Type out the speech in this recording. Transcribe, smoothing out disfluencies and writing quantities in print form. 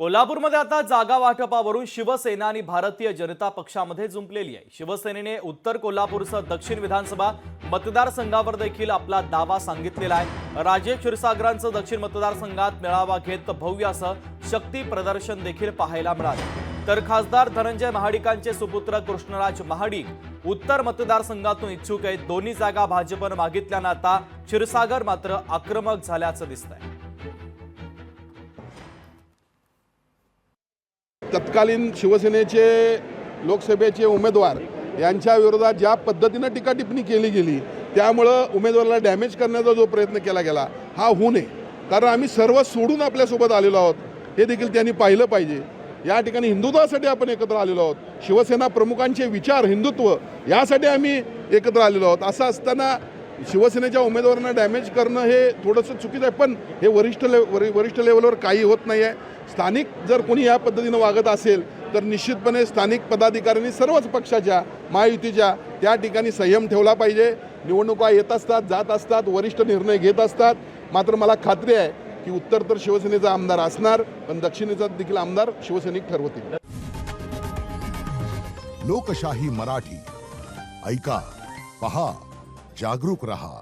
कोल्हापूरमध्ये आता जागा वाटपावरून शिवसेना आणि भारतीय जनता पक्षामध्ये जुंपलेली आहे। शिवसेनेने उत्तर कोल्हापूरसह दक्षिण विधानसभा मतदारसंघावर देखील आपला दावा सांगितलेला आहे। राजेश क्षीरसागरांचं दक्षिण मतदारसंघात मेळावा घेत भव्य असं शक्ती प्रदर्शन देखील पाहायला मिळालं। तर खासदार धनंजय महाडिकांचे सुपुत्र कृष्णराज महाडिक उत्तर मतदारसंघातून इच्छुक आहेत। दोन्ही जागा भाजपने मागितल्यानं आता क्षीरसागर मात्र आक्रमक झाल्याचं दिसतंय। तत्कालीन शिवसेनेचे लोकसभेचे उमेदवार यांच्या विरोधात ज्या पद्धतीने टीका टिप्पणी केली गेली त्यामुळं उमेदवाराला डॅमेज करण्याचा जो प्रयत्न केला गेला हा होऊ नये, कारण आम्ही सर्व सोडून आपल्यासोबत आलेलो आहोत हे देखील त्यांनी पाहिलं पाहिजे। या ठिकाणी हिंदुत्वासाठी आपण एकत्र आलेलो आहोत, शिवसेना प्रमुखांचे विचार हिंदुत्व यासाठी आम्ही एकत्र आलेलो आहोत। असं असताना शिवसेनेच्या उमेदवारांना डॅमेज करणं हे थोडंसं चुकीचं आहे, पण हे वरिष्ठ लेवलवर काही होत नाही आहे। स्थानिक जर कोणी या पद्धतीनं वागत असेल तर निश्चितपणे स्थानिक पदाधिकाऱ्यांनी सर्वच पक्षाच्या महायुतीच्या त्या ठिकाणी संयम ठेवला पाहिजे। निवडणुका येत असतात, जात असतात, वरिष्ठ निर्णय घेत असतात, मात्र मला खात्री आहे की उत्तर तर शिवसेनेचा आमदार असणार, पण दक्षिणेचा देखील आमदार शिवसैनिक ठरवतील। लोकशाही मराठी ऐका, पहा, जागरूक रहा।